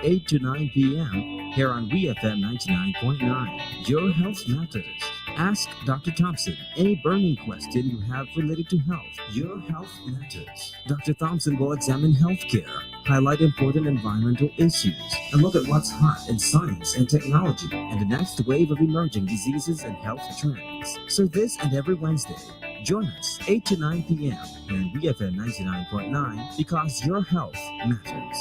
8 to 9 p.m. here on WeFM 99.9. Your health matters. Ask Dr. Thompson any burning question you have related to health. Your health matters. Dr. Thompson will examine healthcare, highlight important environmental issues, and look at what's hot in science and technology and the next wave of emerging diseases and health trends. So this and every Wednesday, join us 8 to 9 p.m. here on BFM 99.9 because your health matters.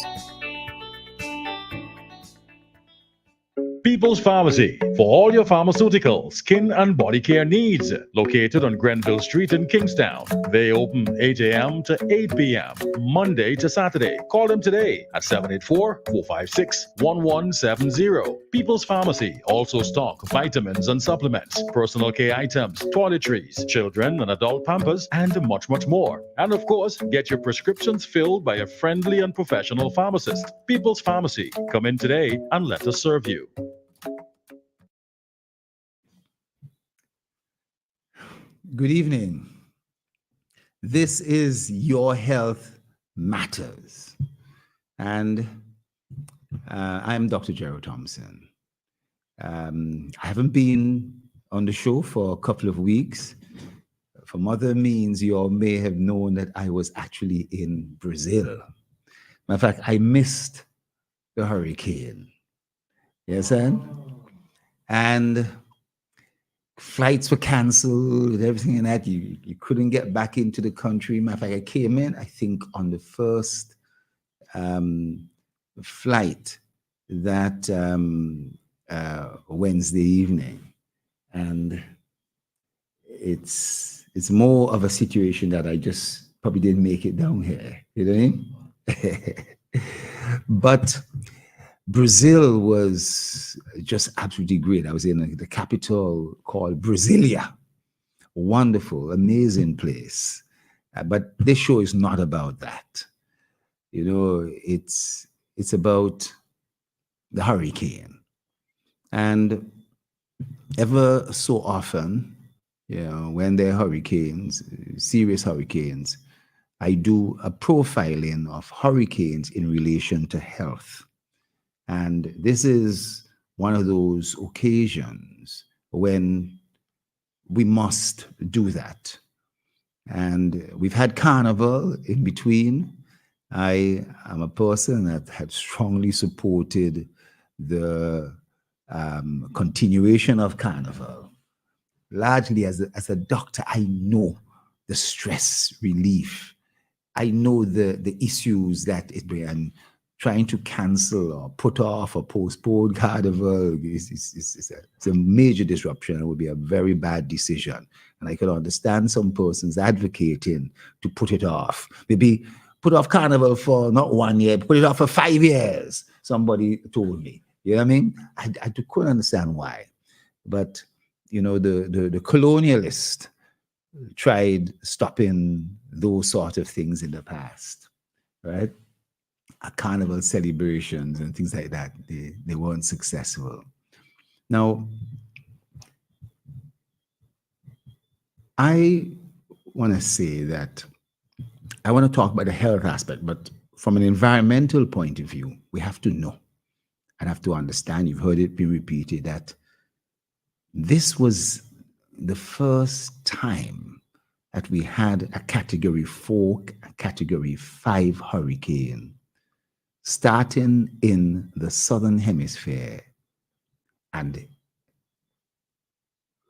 People's Pharmacy for all your pharmaceutical, skin, and body care needs. Located on Grenville Street in Kingstown. They open 8 a.m. to 8 p.m. Monday to Saturday. Call them today at 784-456-1170. People's Pharmacy also stock vitamins and supplements, personal care items, toiletries, children and adult pampers, and much, much more. And of course, get your prescriptions filled by a friendly and professional pharmacist. People's Pharmacy. Come in today and let us serve you. Good evening. This is Your Health Matters. And I'm Dr. Gerald Thompson. I haven't been on the show for a couple of weeks. For other means, you all may have known that I was actually in Brazil. Matter of fact, I missed the hurricane. Yes, and flights were canceled, everything and that. You couldn't get back into the country. Matter of fact, I came in, I think, on the first flight that Wednesday evening. And it's more of a situation that I just probably didn't make it down here. You know what I mean? But Brazil was just absolutely great. I was in the capital called Brasilia. Wonderful, amazing place. But this show is not about that. You know, it's about the hurricane. And ever so often, you know, when there are hurricanes, serious hurricanes, I do a profiling of hurricanes in relation to health. And this is one of those occasions when we must do that. And we've had Carnival in between. I am a person that had strongly supported the continuation of Carnival. Largely as a doctor, I know the stress relief. I know the issues that it brings. And trying to cancel or put off or postpone Carnival is a major disruption. It would be a very bad decision. And I could understand some persons advocating to put it off. Maybe put off Carnival for not 1 year, put it off for 5 years. Somebody told me. You know what I mean? I couldn't understand why. But, you know, the colonialist tried stopping those sort of things in the past, right? Carnival celebrations and things like that, they weren't successful. Now, I want to say that I want to talk about the health aspect, but from an environmental point of view, we have to know and have to understand, you've heard it be repeated, that this was the first time that we had a Category 4, a Category 5 hurricane starting in the southern hemisphere and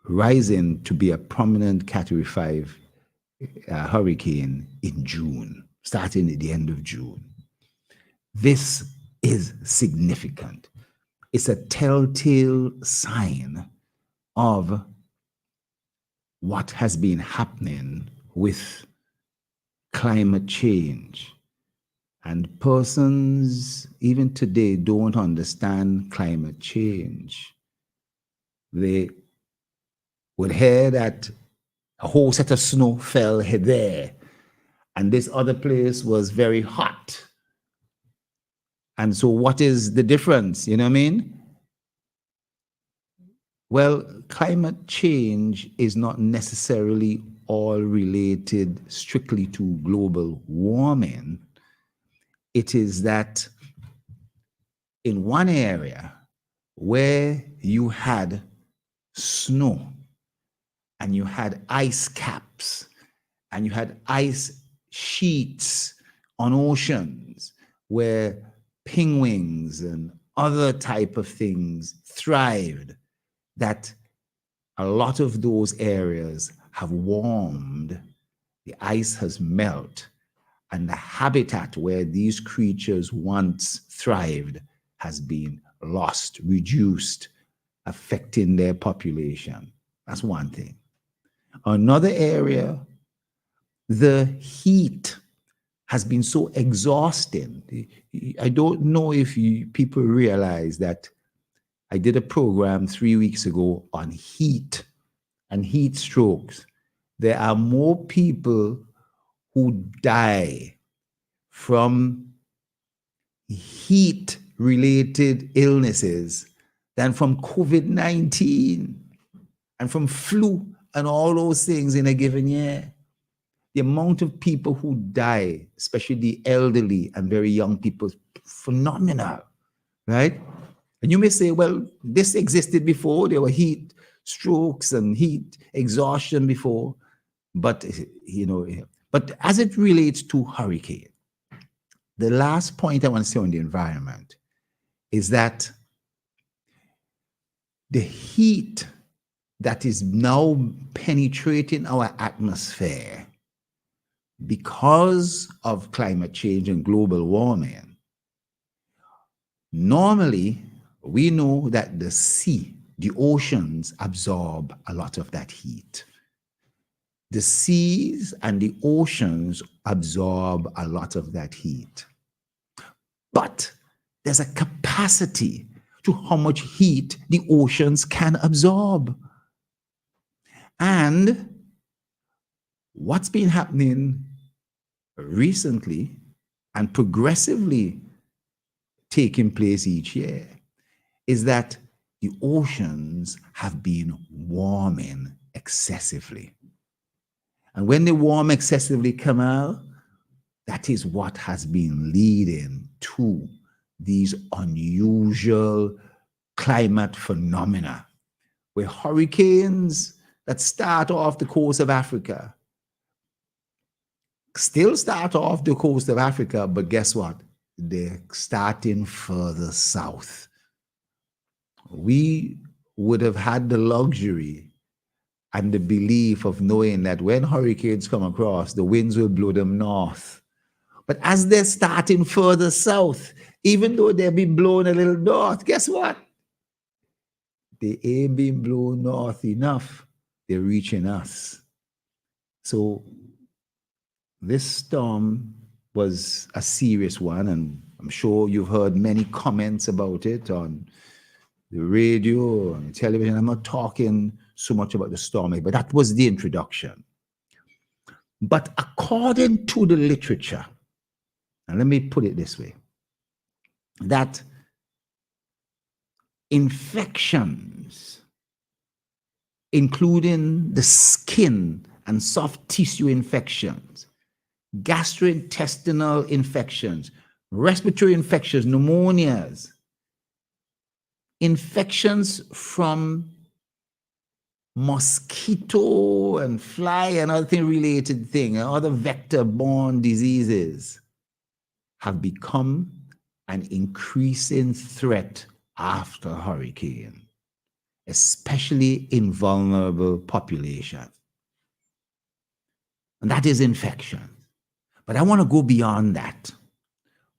rising to be a prominent Category 5 hurricane in June, starting at the end of June. This is significant. It's a telltale sign of what has been happening with climate change. And persons, even today, don't understand climate change. They would hear that a whole set of snow fell there, and this other place was very hot. And so what is the difference? You know what I mean? Well, climate change is not necessarily all related strictly to global warming. It is that in one area where you had snow and you had ice caps and you had ice sheets on oceans where penguins and other type of things thrived, that a lot of those areas have warmed, the ice has melted, and the habitat where these creatures once thrived has been lost, reduced, affecting their population. That's one thing. Another area, the heat has been so exhausting. I don't know if people realize that I did a program 3 weeks ago on heat and heat strokes. There are more people who die from heat-related illnesses than from COVID-19 and from flu and all those things in a given year. The amount of people who die, especially the elderly and very young people, phenomenal, right? And you may say, well, this existed before. There were heat strokes and heat exhaustion before. But, but as it relates to hurricane, the last point I want to say on the environment is that the heat that is now penetrating our atmosphere because of climate change and global warming, normally we know that the sea, the oceans absorb a lot of that heat. The seas and the oceans absorb a lot of that heat. But there's a capacity to how much heat the oceans can absorb. And what's been happening recently and progressively taking place each year is that the oceans have been warming excessively. And when they warm excessively, Kamal, that is what has been leading to these unusual climate phenomena, where hurricanes that start off the coast of Africa still start off the coast of Africa, but guess what? They're starting further south. We would have had the luxury and the belief of knowing that when hurricanes come across, the winds will blow them north. But as they're starting further south, even though they've been blown a little north, guess what? They ain't been blown north enough. They're reaching us. So this storm was a serious one, and I'm sure you've heard many comments about it on the radio, on television. I'm not talking so much about the storm, but that was the introduction. But according to the literature, and let me put it this way, that infections, including the skin and soft tissue infections, gastrointestinal infections, respiratory infections, pneumonias, infections from mosquito and fly and other thing related thing, and other vector-borne diseases have become an increasing threat after hurricane, especially in vulnerable populations. And that is infection. But I want to go beyond that.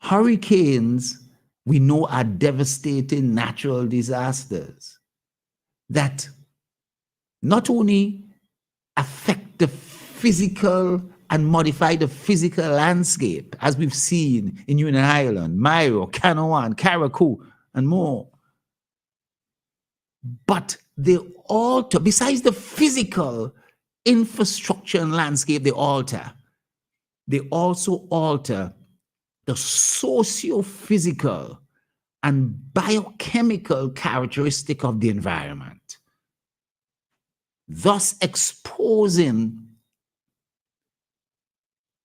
Hurricanes, we know, are devastating natural disasters that not only affect the physical and modify the physical landscape, as we've seen in Union Island, Mairo, Canouan, Carriacou, and more, but they alter, besides the physical infrastructure and landscape they alter, they also alter the socio-physical and biochemical characteristic of the environment, thus exposing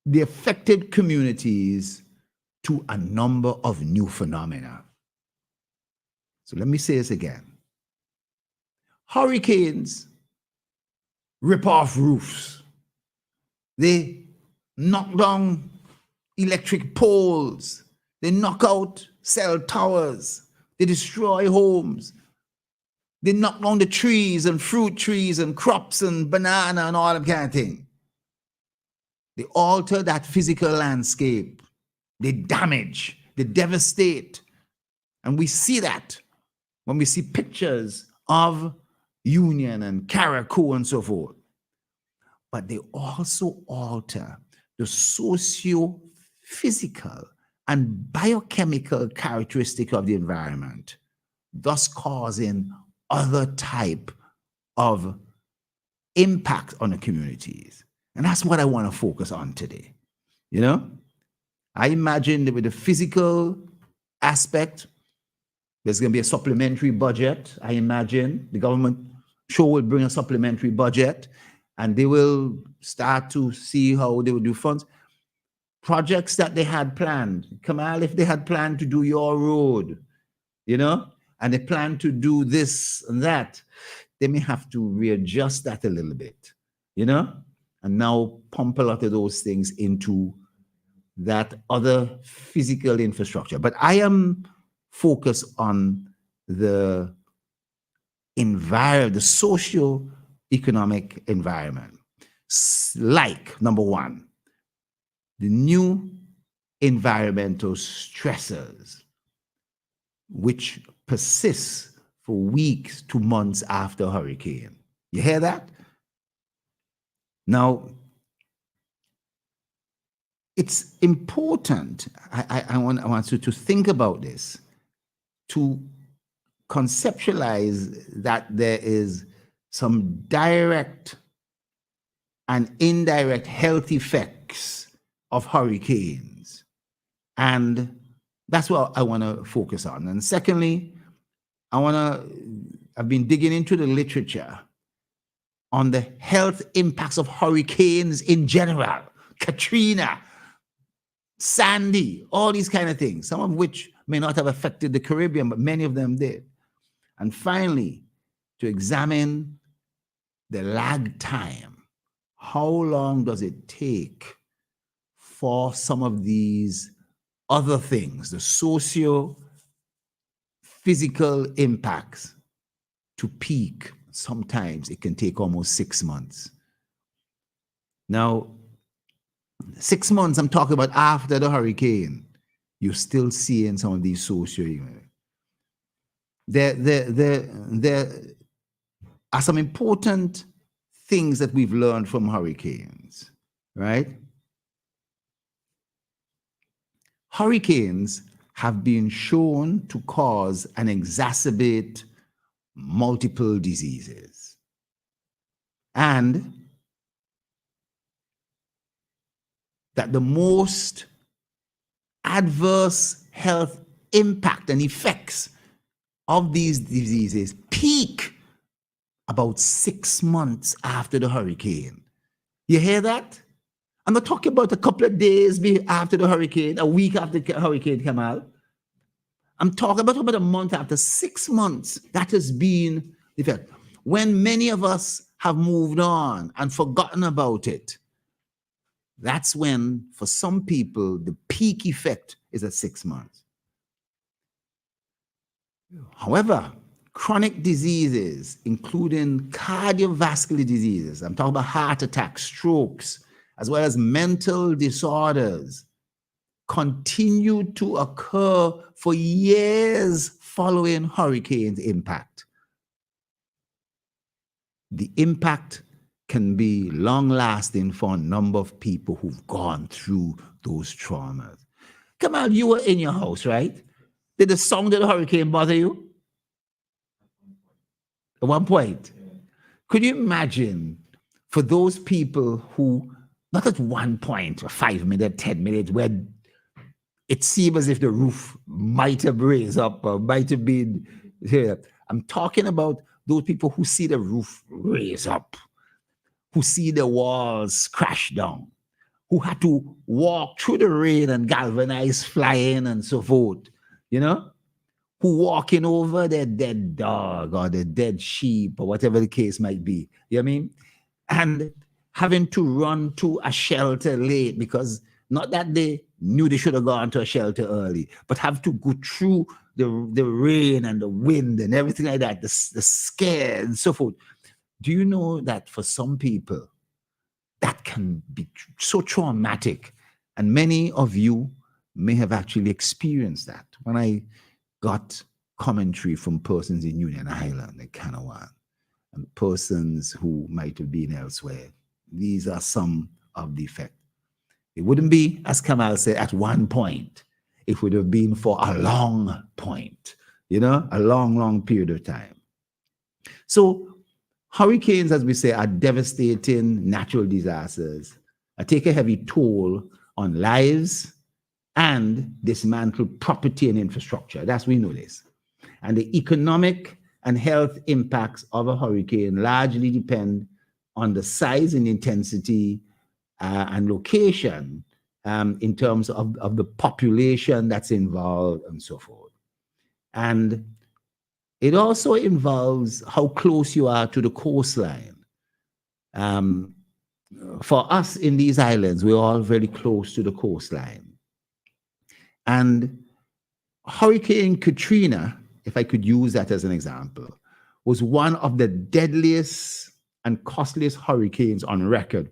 the affected communities to a number of new phenomena. So let me say this again. Hurricanes rip off roofs. They knock down electric poles. They knock out cell towers. They destroy homes. They knock down the trees and fruit trees and crops and banana and all that kind of thing. They alter that physical landscape. They damage, they devastate. And we see that when we see pictures of Union and Carriacou and so forth. But they also alter the socio-physical and biochemical characteristic of the environment, thus causing other type of impact on the communities. And that's what I want to focus on today. You know, I imagine that with the physical aspect, there's going to be a supplementary budget. I imagine the government sure will bring a supplementary budget, and they will start to see how they will do funds. Projects that they had planned. Kamal, if they had planned to do your road, you know, and they plan to do this and that, they may have to readjust that a little bit, you know, and now pump a lot of those things into that other physical infrastructure. But I am focused on the environment, the socio-economic environment. Like, number one, the new environmental stressors, which persists for weeks to months after a hurricane. You hear that? Now, it's important, I want you to think about this, to conceptualize that there is some direct and indirect health effects of hurricanes. And that's what I want to focus on. And secondly, I've been digging into the literature on the health impacts of hurricanes in general. Katrina, Sandy, all these kind of things, some of which may not have affected the Caribbean, but many of them did. And finally, to examine the lag time. How long does it take for some of these other things, the socio-physical impacts, to peak? Sometimes it can take almost 6 months. Now, 6 months, I'm talking about after the hurricane, you're still seeing some of these there are some important things that we've learned from hurricanes, right? Hurricanes have been shown to cause and exacerbate multiple diseases. And that the most adverse health impact and effects of these diseases peak about 6 months after the hurricane. You hear that? I'm not talking about a couple of days after the hurricane, a week after the hurricane came out. I'm talking about a month after. 6 months. That has been the effect. When many of us have moved on and forgotten about it, that's when, for some people, the peak effect is at 6 months. However, chronic diseases, including cardiovascular diseases, I'm talking about heart attacks, strokes, as well as mental disorders, continue to occur for years following hurricane's impact. The impact can be long-lasting for a number of people who've gone through those traumas. Kamal, you were in your house, right? Did the sound of the hurricane bother you? At one point. Could you imagine for those people who, not at one point, 5 minutes, 10 minutes, where it seemed as if the roof might have raised up or might have been here. I'm talking about those people who see the roof raise up, who see the walls crash down, who had to walk through the rain and galvanize flying and so forth, you know? who walking over their dead dog or their dead sheep or whatever the case might be. You know what I mean? And having to run to a shelter late because not that they knew they should have gone to a shelter early, but have to go through the rain and the wind and everything like that, the scare and so forth. Do you know that for some people, that can be so traumatic? And many of you may have actually experienced that. When I got commentary from persons in Union Island, in Kanawha, and persons who might have been elsewhere, these are some of the effects. It wouldn't be, as Kamal said, at one point. It would have been for a long point, you know, a long, long period of time. So hurricanes, as we say, are devastating natural disasters, take a heavy toll on lives and dismantle property and infrastructure. That's, we know this. And the economic and health impacts of a hurricane largely depend on the size and intensity and location in terms of the population that's involved and so forth. And it also involves how close you are to the coastline. For us in these islands, we're all very close to the coastline. And Hurricane Katrina, if I could use that as an example, was one of the deadliest and costliest hurricanes on record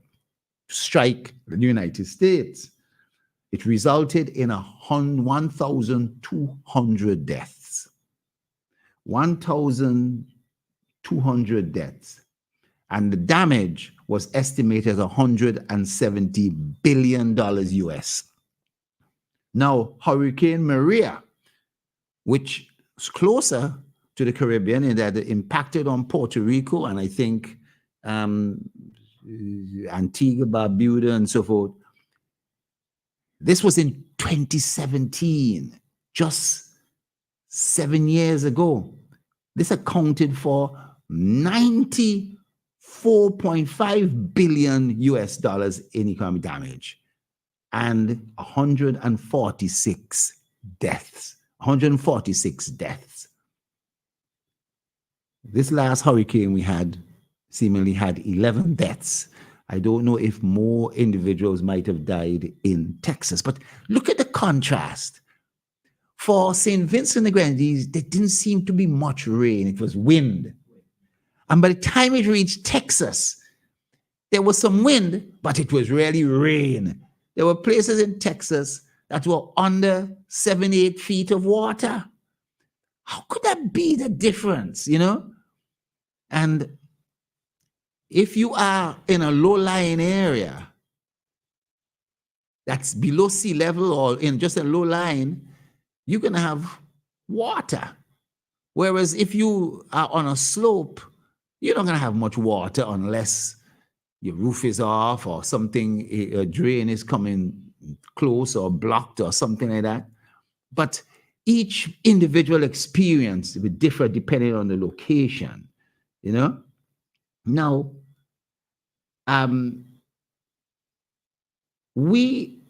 to strike the United States. It resulted in 1,200 deaths. 1,200 deaths. And the damage was estimated at $170 billion US. Now, Hurricane Maria, which is closer to the Caribbean in that it impacted on Puerto Rico and I think Antigua, Barbuda, and so forth. This was in 2017, just 7 years ago. This accounted for $94.5 billion US in economic damage and 146 deaths. 146 deaths. This last hurricane we had seemingly had 11 deaths. I don't know if more individuals might have died in Texas, but look at the contrast. For St. Vincent and the Grenadines, there didn't seem to be much rain. It was wind. And by the time it reached Texas, there was some wind, but it was really rain. There were places in Texas that were under 7-8 feet of water. How could that be the difference, you know? And if you are in a low-lying area that's below sea level or in just a low line, you're going to have water. Whereas if you are on a slope, you're not going to have much water unless your roof is off or something, a drain is coming close or blocked or something like that. But each individual experience will differ depending on the location, you know? Now, we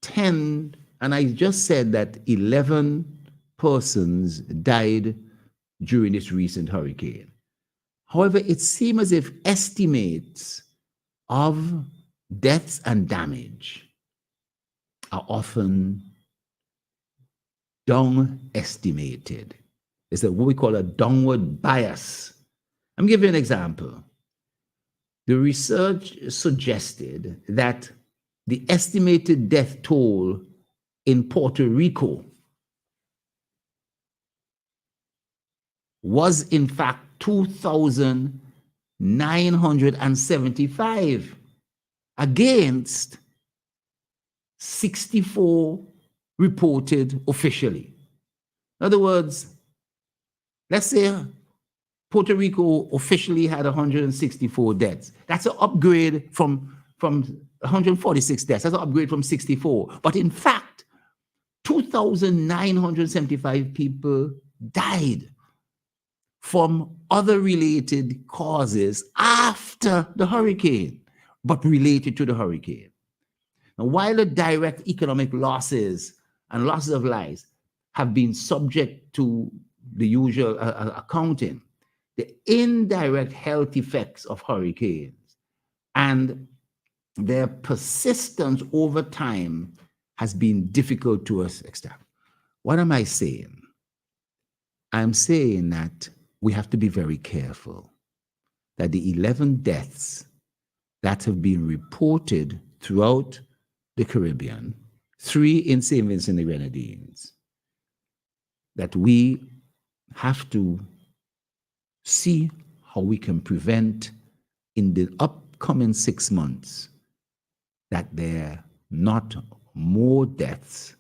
tend, and I just said that 11 persons died during this recent hurricane. However, it seems as if estimates of deaths and damage are often down-estimated. It's what we call a downward bias. I'm giving you an example. The research suggested that the estimated death toll in Puerto Rico was in fact 2,975 against 64 reported officially. In other words, let's say Puerto Rico officially had 164 deaths. That's an upgrade from 146 deaths. That's an upgrade from 64. But in fact, 2,975 people died from other related causes after the hurricane, but related to the hurricane. Now, while the direct economic losses and losses of lives have been subject to the usual accounting, the indirect health effects of hurricanes and their persistence over time has been difficult to us extract. What am I saying? I'm saying that we have to be very careful that the 11 deaths that have been reported throughout the Caribbean, 3 in St. Vincent and the Grenadines, that we have to see how we can prevent in the upcoming 6 months that there are not more deaths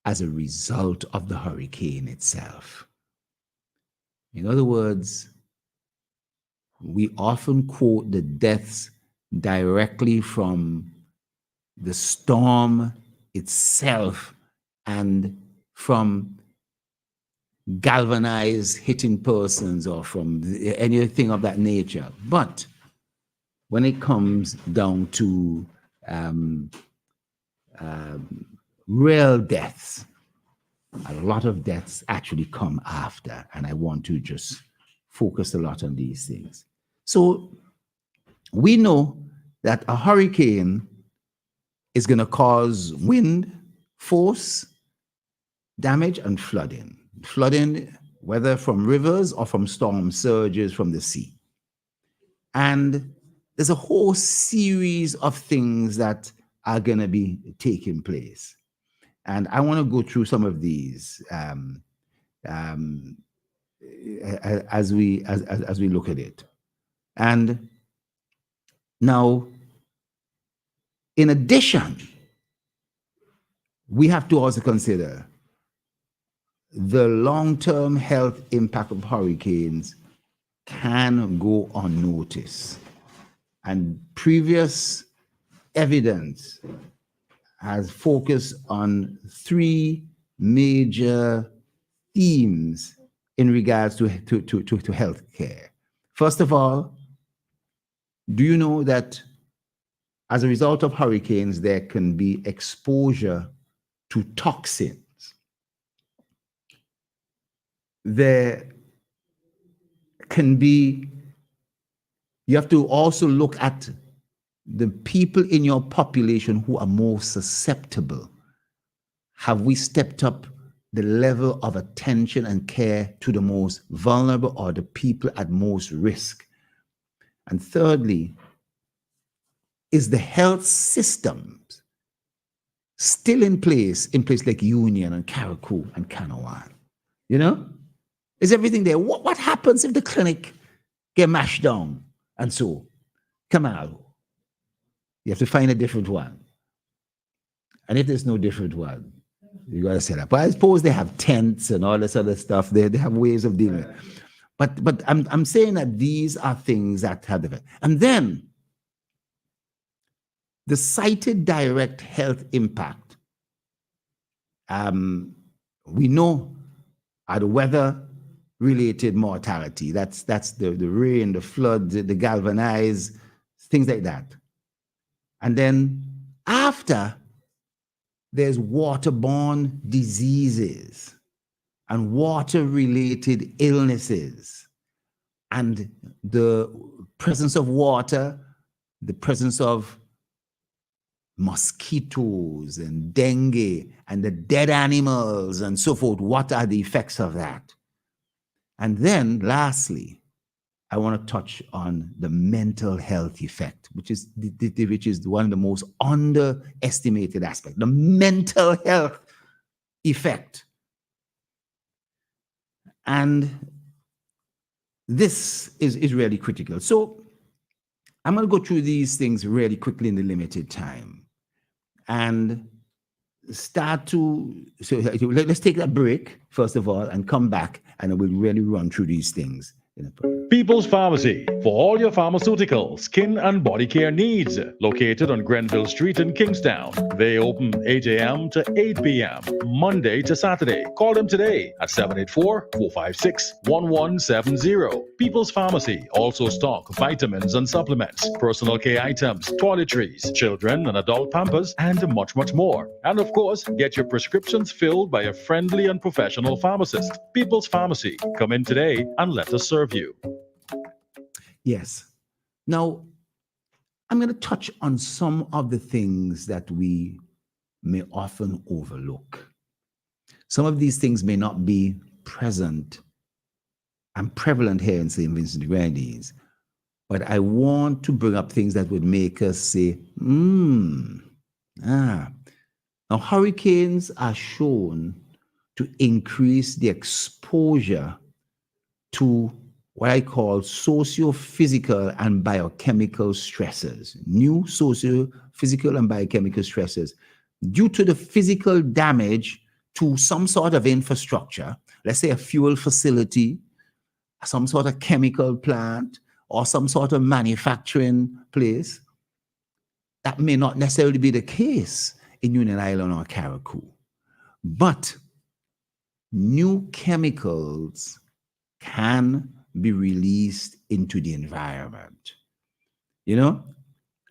as a result of the hurricane itself. In other words, we often quote the deaths directly from the storm itself and from galvanized hitting persons or from anything of that nature. But when it comes down to real deaths, a lot of deaths actually come after, and I want to just focus a lot on these things. So we know that a hurricane is going to cause wind, force, damage, and flooding. Flooding, whether from rivers or from storm surges from the sea. And there's a whole series of things that are going to be taking place. And I want to go through some of these as we look at it. And now, in addition, we have to also consider the long-term health impact of hurricanes can go unnoticed. And previous evidence has focused on 3 major themes in regards to health care. First of all, do you know that as a result of hurricanes, there can be exposure to toxins? There can be, you have to also look at the people in your population who are more susceptible. Have we stepped up the level of attention and care to the most vulnerable or the people at most risk? And thirdly, is the health systems still in place like Union and Carriacou and Kanawha? You know? Is everything there? What happens if the clinic get mashed down? And so, come on. You have to find a different one. And if there's no different one, you got to set up. But I suppose they have tents and all this other stuff. They have ways of dealing with it. But I'm saying that these are things that have the effect. And then, the cited direct health impact, we know are the weather-related mortality. That's the rain, the flood, the galvanized, things like that. And then after, there's waterborne diseases and water-related illnesses. And the presence of water, the presence of mosquitoes and dengue and the dead animals and so forth. What are the effects of that? And then lastly, I want to touch on the mental health effect, which is one of the most underestimated aspects, the mental health effect. And this is really critical. So I'm going to go through these things really quickly in the limited time. And let's take that break, first of all, and come back, and we'll really run through these things People's Pharmacy, for all your pharmaceutical, skin, and body care needs. Located on Grenville Street in Kingstown. They open 8 a.m. to 8 p.m., Monday to Saturday. Call them today at 784-456-1170. People's Pharmacy also stock vitamins and supplements, personal care items, toiletries, children and adult pampers, and much, much more. And of course, get your prescriptions filled by a friendly and professional pharmacist. People's Pharmacy. Come in today and let us serve you. Yes. Now, I'm going to touch on some of the things that we may often overlook. Some of these things may not be present and prevalent here in St. Vincent and the Grenadines, but I want to bring up things that would make us say, Now, hurricanes are shown to increase the exposure to what I call socio-physical and biochemical stresses, new socio-physical and biochemical stresses, due to the physical damage to some sort of infrastructure, let's say a fuel facility, some sort of chemical plant, or some sort of manufacturing place. That may not necessarily be the case in Union Island or Carriacou, but new chemicals can be released into the environment, and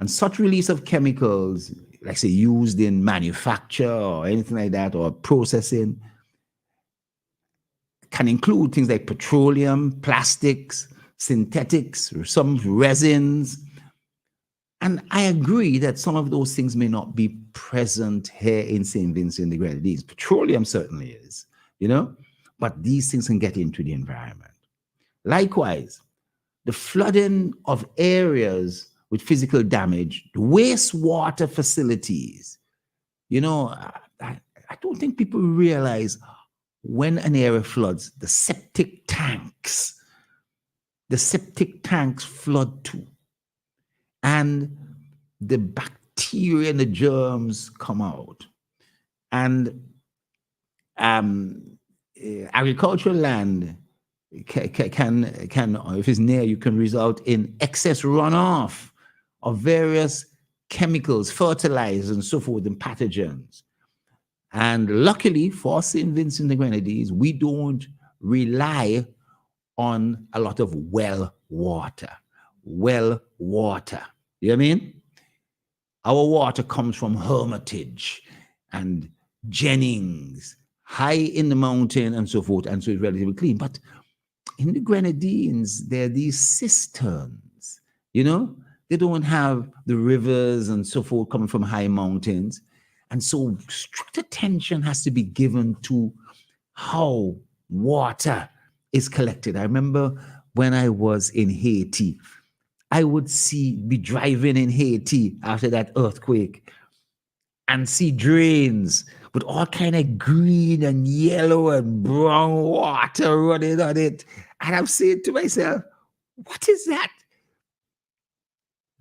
such release of chemicals, like say used in manufacture or anything like that, or processing, can include things like petroleum, plastics, synthetics, or some resins. And I agree that some of those things may not be present here in St. Vincent and the Grenadines. Petroleum certainly is, but these things can get into the environment. Likewise, the flooding of areas with physical damage, the wastewater facilities. I don't think people realize when an area floods, the septic tanks flood too. And the bacteria and the germs come out. And agricultural land can, if it's near you, can result in excess runoff of various chemicals, fertilizers, and so forth, and pathogens. And luckily for St. Vincent and the Grenadines, we don't rely on a lot of well water. You know what I mean? Our water comes from Hermitage and Jennings, high in the mountain and so forth, and so it's relatively clean. But in the Grenadines, there are these cisterns, They don't have the rivers and so forth coming from high mountains. And so strict attention has to be given to how water is collected. I remember when I was in Haiti, I would be driving in Haiti after that earthquake and see drains with all kind of green and yellow and brown water running on it. And I'm saying to myself, what is that?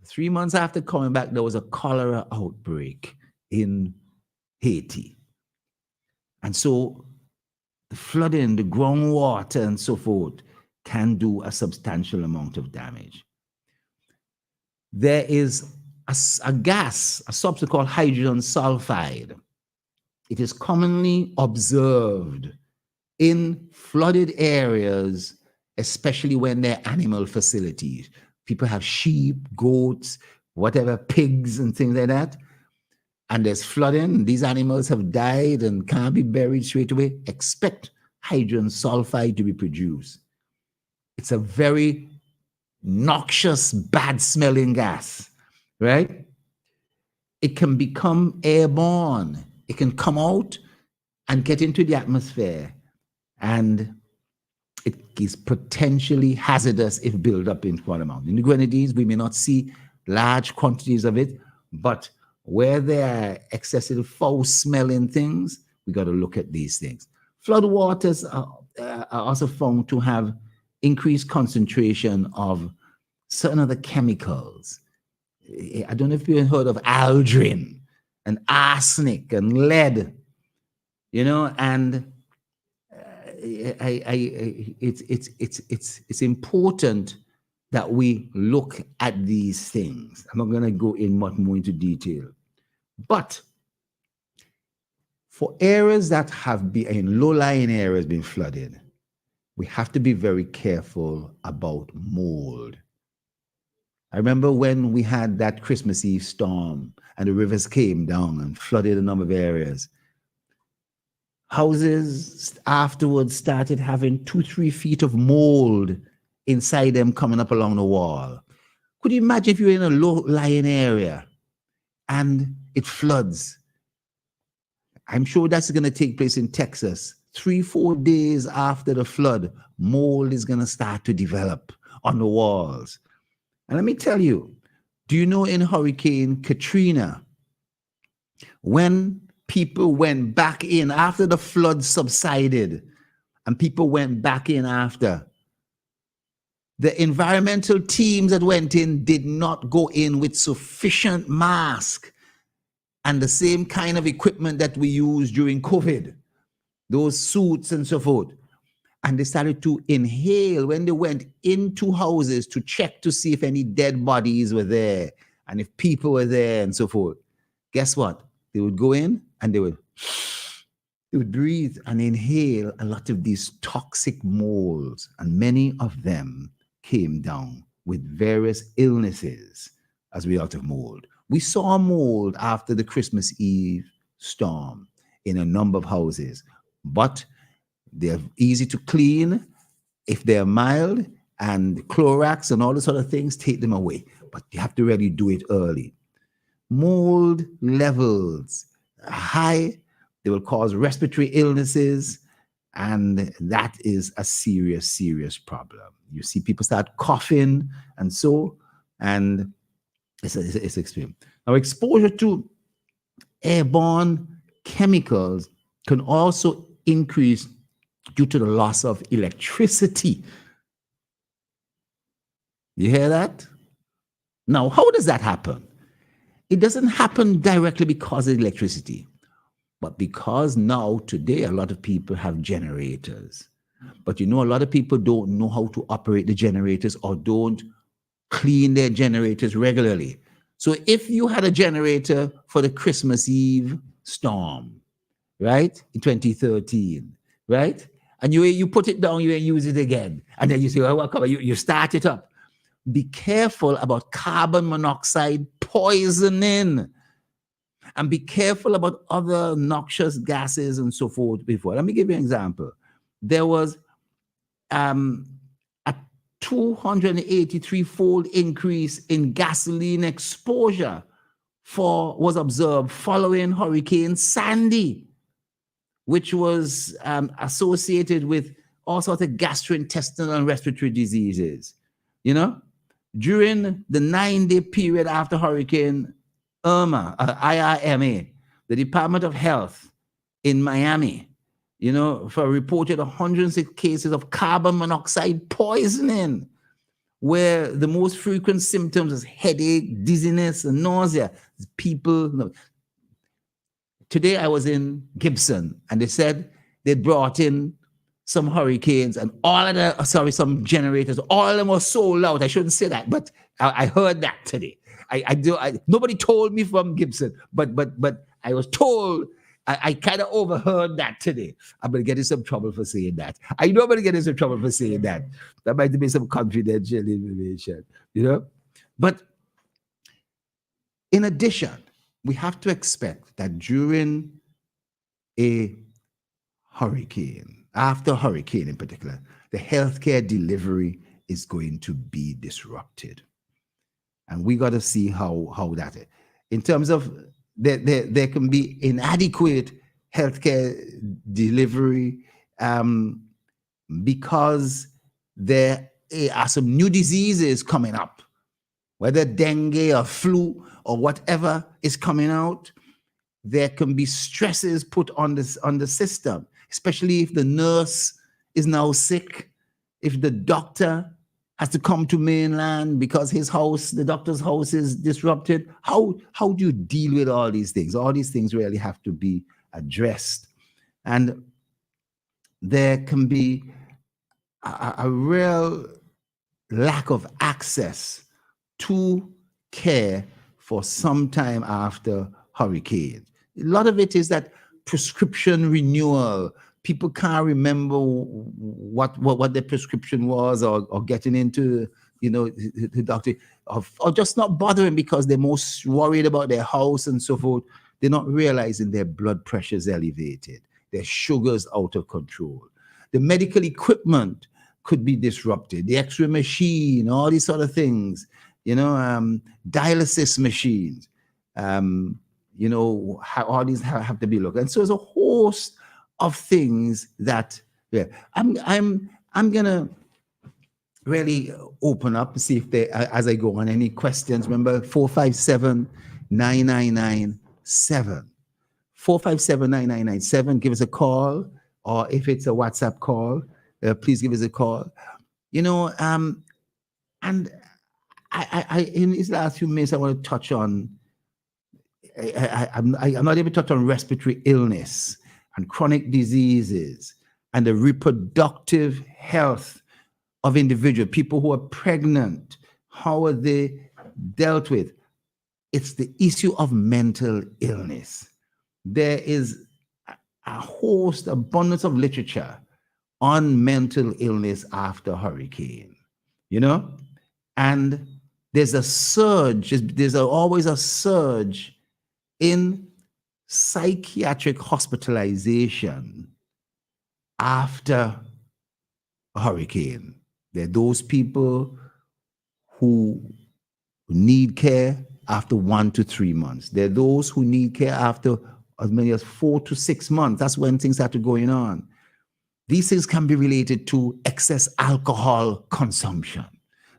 3 months after coming back, there was a cholera outbreak in Haiti. And so the flooding, the groundwater and so forth can do a substantial amount of damage. There is a gas, a substance called hydrogen sulfide. It is commonly observed in flooded areas, especially when they're animal facilities. People have sheep, goats, whatever, pigs and things like that. And there's flooding. These animals have died and can't be buried straight away. Expect hydrogen sulfide to be produced. It's a very noxious, bad-smelling gas, right? It can become airborne. It can come out and get into the atmosphere. And it is potentially hazardous if built up in small amount. In the Grenadines, we may not see large quantities of it, but where there are excessive foul-smelling things, we got to look at these things. Floodwaters are also found to have increased concentration of certain other chemicals. I don't know if you've heard of aldrin and arsenic and lead, and it's important that we look at these things. I'm not going to go in much more into detail, but for areas that have been in low-lying areas been flooded, we have to be very careful about mold. I remember when we had that Christmas Eve storm and the rivers came down and flooded a number of areas. Houses afterwards started having 2-3 feet of mold inside them coming up along the wall. Could you imagine if you're in a low-lying area and it floods? I'm sure that's going to take place in Texas. 3-4 days after the flood, mold is going to start to develop on the walls. And let me tell you, do you know in Hurricane Katrina, when people went back in after the flood subsided and people went back in after, the environmental teams that went in did not go in with sufficient mask and the same kind of equipment that we used during COVID, those suits and so forth. And they started to inhale when they went into houses to check to see if any dead bodies were there and if people were there and so forth. Guess what? They would go in and they would breathe and inhale a lot of these toxic molds, and many of them came down with various illnesses as a result of mold. We saw mold after the Christmas Eve storm in a number of houses, but they're easy to clean if they're mild, and Clorox and all those other things take them away. But you have to really do it early. Mold levels are high, they will cause respiratory illnesses, and that is a serious, serious problem. You see people start coughing and it's extreme. Now, exposure to airborne chemicals can also increase due to the loss of electricity. You hear that? Now, how does that happen? It doesn't happen directly because of electricity, but because now, today, a lot of people have generators. But you know, a lot of people don't know how to operate the generators or don't clean their generators regularly. So if you had a generator for the Christmas Eve storm, right, in 2013, right, and you put it down, you use it again, and then you say, well, come on, you start it up. Be careful about carbon monoxide poisoning, and be careful about other noxious gases and so forth before. Let me give you an example. There was a 283-fold increase in gasoline exposure was observed following Hurricane Sandy, which was associated with all sorts of gastrointestinal and respiratory diseases. You know, during the 9-day period after Hurricane IRMA, the Department of Health in Miami, you know, reported 106 cases of carbon monoxide poisoning, where the most frequent symptoms is headache, dizziness, and nausea. Today I was in Gibson, and they said they brought in some hurricanes, and some generators, all of them were sold out. I shouldn't say that, but I heard that today. Nobody told me from Gibson, but I was told. I kind of overheard that today. I'm going to get in some trouble for saying that. I know I'm going to get in some trouble for saying that. That might be some confidential information, you know. But in addition, we have to expect that during a hurricane, after a hurricane in particular, the healthcare delivery is going to be disrupted. And we got to see how that is. In terms of there can be inadequate healthcare delivery because there are some new diseases coming up, whether dengue or flu or whatever is coming out. There can be stresses put on the system, especially if the nurse is now sick, if the doctor has to come to mainland because the doctor's house is disrupted. How do you deal with all these things? All these things really have to be addressed. And there can be a real lack of access to care for some time after hurricane. A lot of it is that prescription renewal. People can't remember what their prescription was, or getting into, the doctor, or just not bothering because they're most worried about their house and so forth. They're not realizing their blood pressure is elevated, their sugar's out of control. The medical equipment could be disrupted, the X-ray machine, all these sort of things, dialysis machines, how all these have to be looked at. And so there's a host of things that, I'm gonna really open up and see if there, as I go on, any questions. Remember, 457-9997. 457-9997. Give us a call, or if it's a WhatsApp call, please give us a call. And I in these last few minutes, I want to touch on. I'm not able to touch on respiratory illness and chronic diseases and the reproductive health of individuals, people who are pregnant. How are they dealt with? It's the issue of mental illness. There is a host, abundance of literature on mental illness after hurricane, and there's a surge, always a surge in psychiatric hospitalization after a hurricane. There are those people who need care after 1 to 3 months. There are those who need care after as many as 4 to 6 months. That's when things started going on. These things can be related to excess alcohol consumption,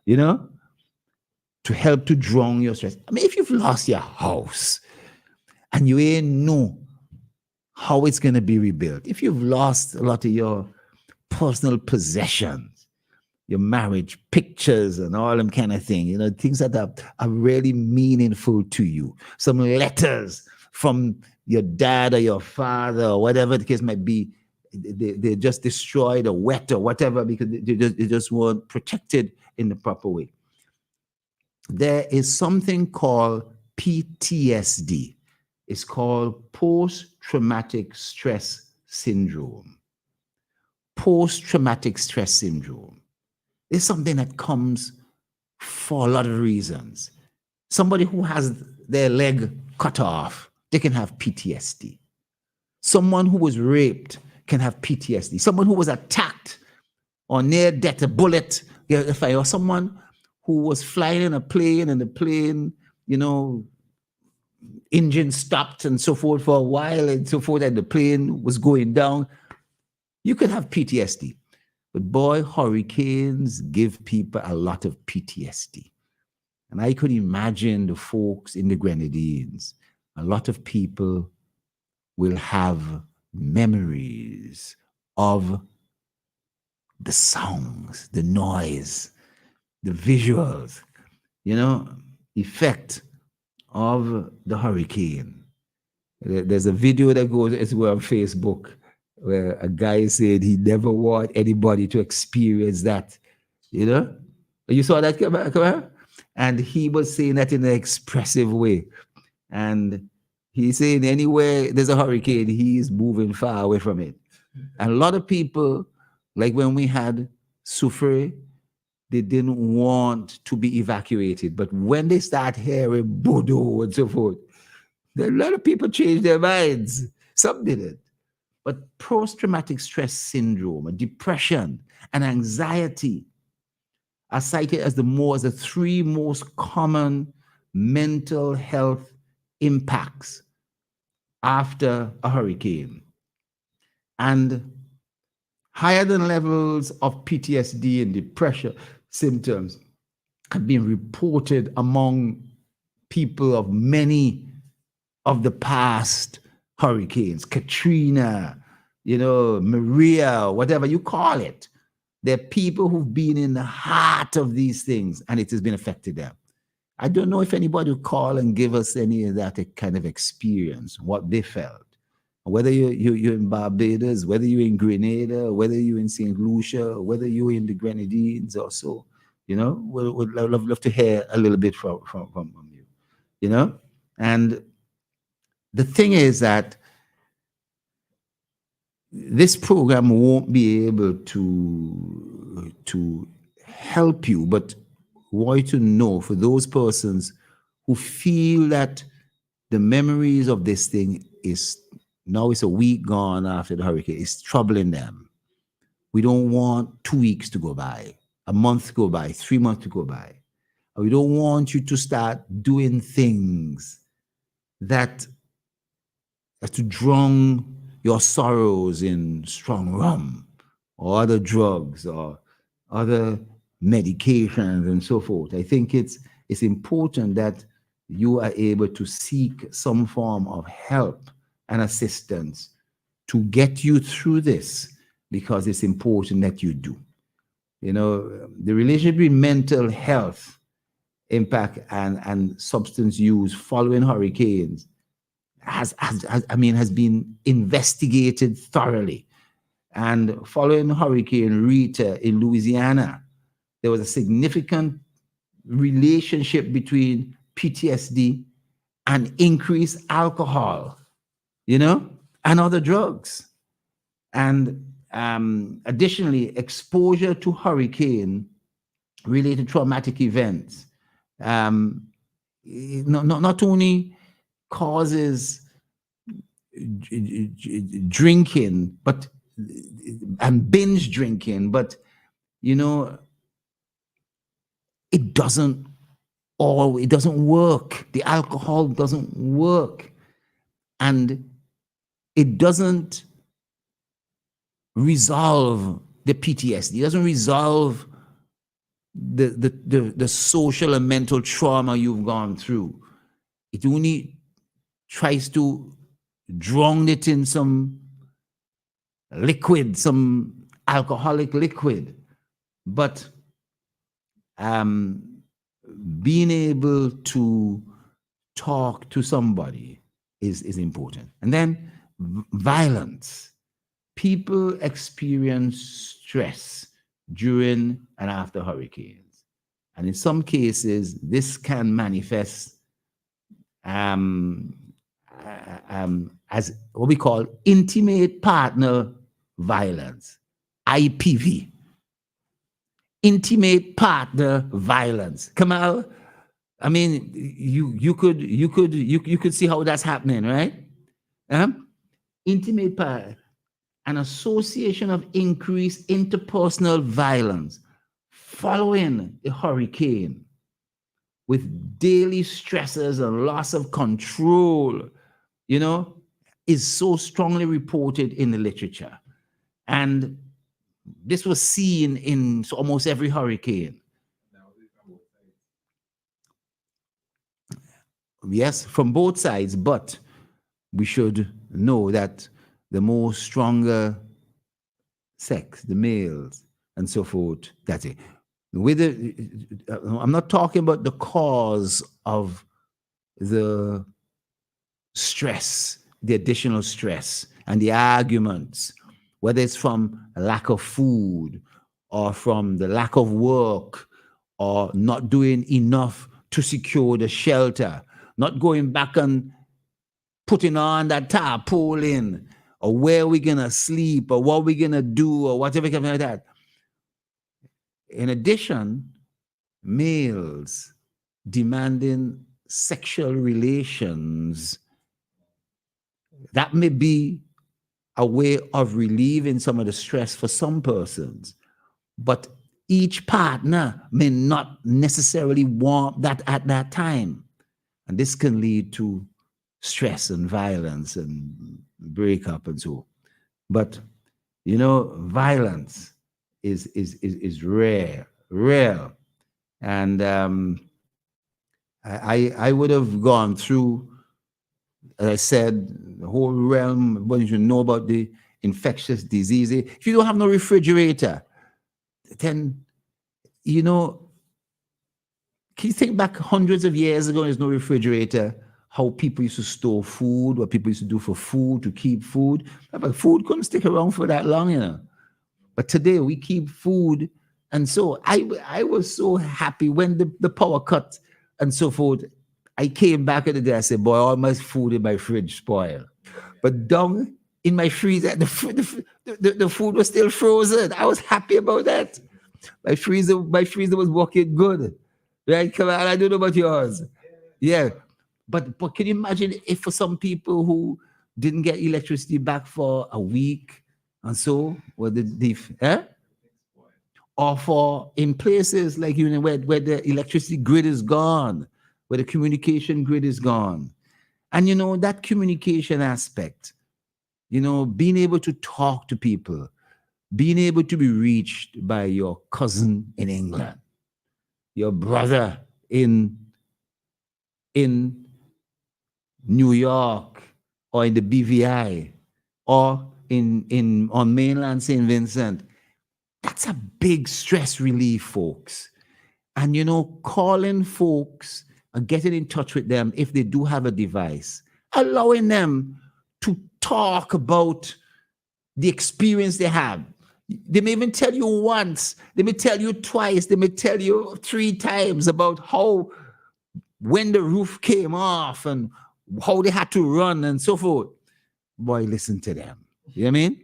to help to drown your stress. I mean, if you've lost your house and you ain't know how it's going to be rebuilt, if you've lost a lot of your personal possessions, your marriage pictures and all them kind of things, things that are really meaningful to you, some letters from your dad or your father or whatever the case might be, they just destroyed or wet or whatever because they just weren't protected in the proper way. There is something called PTSD. It's called post-traumatic stress syndrome. Post-traumatic stress syndrome is something that comes for a lot of reasons. Somebody who has their leg cut off, they can have PTSD. Someone who was raped can have PTSD. Someone who was attacked or near death, a bullet, or someone who was flying in a plane and the plane, engine stopped and so forth for a while and so forth, and the plane was going down. You could have PTSD. But boy, hurricanes give people a lot of PTSD. And I could imagine the folks in the Grenadines, a lot of people will have memories of the songs, the noise, the visuals, effect of the hurricane. There's a video that goes everywhere on Facebook where a guy said he never want anybody to experience that, You saw that, come on? And he was saying that in an expressive way. And he's saying anywhere there's a hurricane, he's moving far away from it. And a lot of people, like when we had Soufriere, they didn't want to be evacuated. But when they start hearing Bodo and so forth, a lot of people changed their minds. Some didn't. But post-traumatic stress syndrome, and depression, and anxiety are cited as the three most common mental health impacts after a hurricane. And higher than levels of PTSD and depression symptoms have been reported among people of many of the past hurricanes, Katrina, Maria, whatever you call it. There are people who've been in the heart of these things and it has been affected them. I don't know if anybody will call and give us any of that kind of experience, what they felt, Whether you're in Barbados, whether you're in Grenada, whether you're in St. Lucia, whether you're in the Grenadines or so, would love to hear a little bit from you, And the thing is that this program won't be able to help you, but want you to know, for those persons who feel that the memories of this thing is now it's a week gone after the hurricane, it's troubling them. We don't want 2 weeks to go by, a month to go by, 3 months to go by. And we don't want you to start doing things that to drown your sorrows in strong rum or other drugs or other medications and so forth. I think it's important that you are able to seek some form of help and assistance to get you through this, because it's important that you do. The relationship between mental health impact and substance use following hurricanes has been investigated thoroughly. And following Hurricane Rita in Louisiana, there was a significant relationship between PTSD and increased alcohol, and other drugs. And additionally, exposure to hurricane-related traumatic events not only causes drinking, and binge drinking, but it doesn't work. The alcohol doesn't work, and it doesn't resolve the PTSD. It doesn't resolve the social and mental trauma you've gone through. It only tries to drown it in some liquid, some alcoholic liquid. But being able to talk to somebody is important. And then violence. People experience stress during and after hurricanes. And in some cases, this can manifest as what we call intimate partner violence, IPV. Intimate partner violence. Kamal, I mean, you could see how that's happening, right? Intimate partner, an association of increased interpersonal violence following a hurricane, with daily stresses and loss of control, is so strongly reported in the literature. And this was seen in almost every hurricane. Yes, from both sides, but we should know that the more stronger sex, the males and so forth, that's it. I'm not talking about the cause of the stress, the additional stress and the arguments, whether it's from a lack of food or from the lack of work or not doing enough to secure the shelter, not going back and putting on that tarpaulin, or where we're going to sleep, or what we're going to do, or whatever like that. In addition, males demanding sexual relations, that may be a way of relieving some of the stress for some persons, but each partner may not necessarily want that at that time. And this can lead to stress and violence and breakup and so. But, violence is rare. And I would have gone through, as I said, the whole realm, what you should know about the infectious diseases. If you don't have no refrigerator, then, can you think back hundreds of years ago, there's no refrigerator? how people used to store food, what people used to do for food, to keep food. But food couldn't stick around for that long, you know. But today we keep food. And so I was so happy when the power cut and so forth. I came back in the day, I said, boy, all my food in my fridge spoiled. But down in my freezer, the food was still frozen. I was happy about that. My freezer was working good. Right? Come on, I don't know about yours. Yeah. But can you imagine if for some people who didn't get electricity back for a week and so, or or for in places like where the electricity grid is gone, where the communication grid is gone. And that communication aspect, being able to talk to people, being able to be reached by your cousin in England, your brother in New York or in the BVI or on mainland St. Vincent, that's a big stress relief, folks. And calling folks and getting in touch with them if they do have a device, allowing them to talk about the experience they have. They may even tell you once, they may tell you twice, they may tell you 3 times about how when the roof came off and how they had to run and so forth. Boy, listen to them. You know what I mean?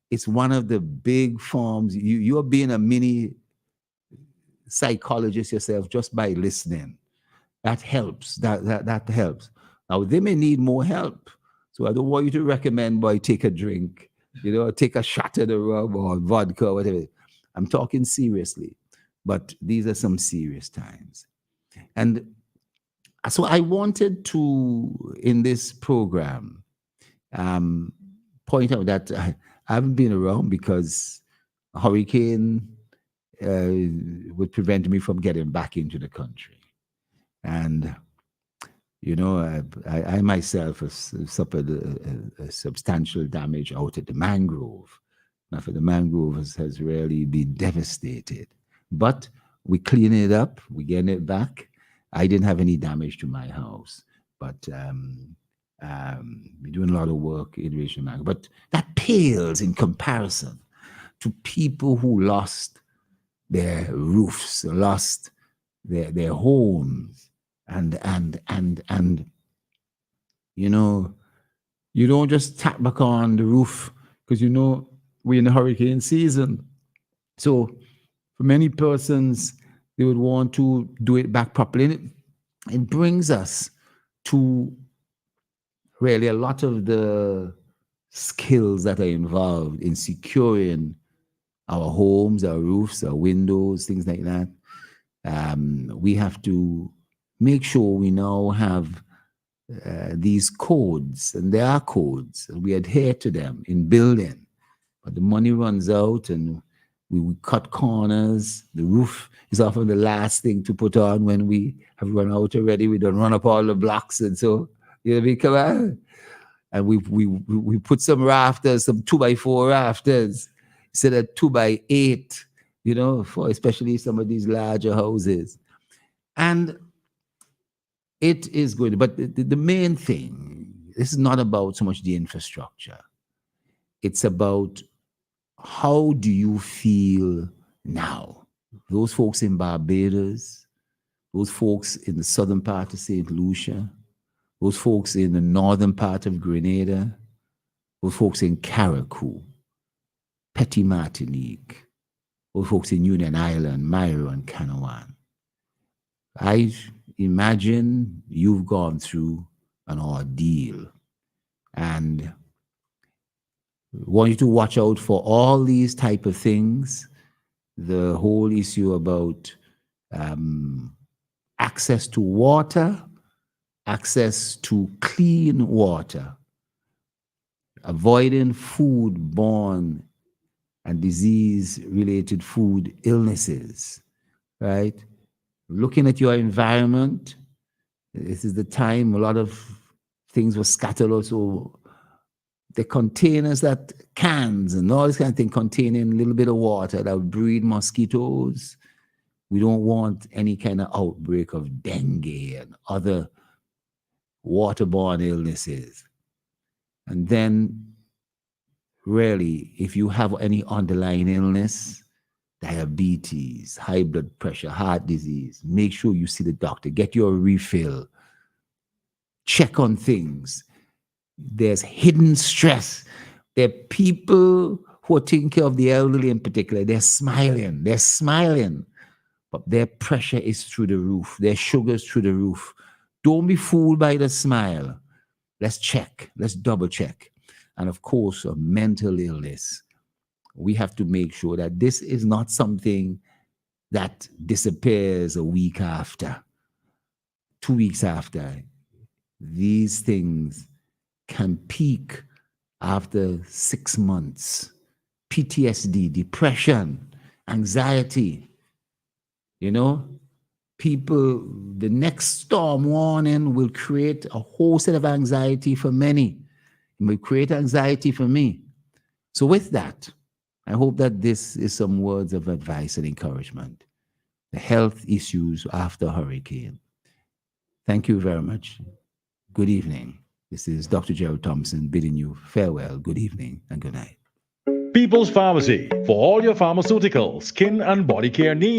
It's one of the big forms. You're being a mini psychologist yourself just by listening. That helps. That helps. Now, they may need more help. So I don't want you to recommend, boy, take a drink, take a shot of the rum or vodka or whatever. I'm talking seriously. But these are some serious times. And so I wanted to, in this program, point out that I haven't been around because a hurricane would prevent me from getting back into the country. And, I myself have suffered a substantial damage out at the mangrove. Now, for the mangrove has really been devastated. But we clean it up, we get it back. I didn't have any damage to my house, but we're doing a lot of work in relation to mangrove. But that pales in comparison to people who lost their roofs, lost their homes, and you don't just tap back on the roof because we're in the hurricane season. So for many persons, they would want to do it back properly. And it brings us to really a lot of the skills that are involved in securing our homes, our roofs, our windows, things like that. We have to make sure we now have these codes, and there are codes, and we adhere to them in building. But the money runs out, and we cut corners. The roof is often the last thing to put on when we have run out already. We don't run up all the blocks, and so we come out. And we put some rafters, some 2x4 rafters, instead of 2x8, for especially some of these larger houses. And it is good. But the main thing, this is not about so much the infrastructure. It's about how do you feel now? Those folks in Barbados, those folks in the southern part of St. Lucia, those folks in the northern part of Grenada, those folks in Carriacou, Petit Martinique, those folks in Union Island, Mayo and Canouan. I imagine you've gone through an ordeal, and I want you to watch out for all these type of things. The whole issue about access to water, access to clean water, avoiding food-borne and disease-related food illnesses, right? Looking at your environment. This is the time a lot of things were scattered also. The containers cans and all this kind of thing containing a little bit of water that would breed mosquitoes. We don't want any kind of outbreak of dengue and other waterborne illnesses. And then, really, if you have any underlying illness, diabetes, high blood pressure, heart disease, make sure you see the doctor, get your refill, check on things. There's hidden stress. There are people who are taking care of the elderly in particular. They're smiling, but their pressure is through the roof. Their sugar's through the roof. Don't be fooled by the smile. Let's check. Let's double check. And of course, a mental illness. We have to make sure that this is not something that disappears a week after, 2 weeks after. These things can peak after 6 months. PTSD, depression, anxiety. You know, people, the next storm warning will create a whole set of anxiety for many. It will create anxiety for me. So with that, I hope that this is some words of advice and encouragement. The health issues after hurricane. Thank you very much. Good evening. This is Dr. Gerald Thompson bidding you farewell, good evening, and good night. People's Pharmacy, for all your pharmaceutical, skin and body care needs.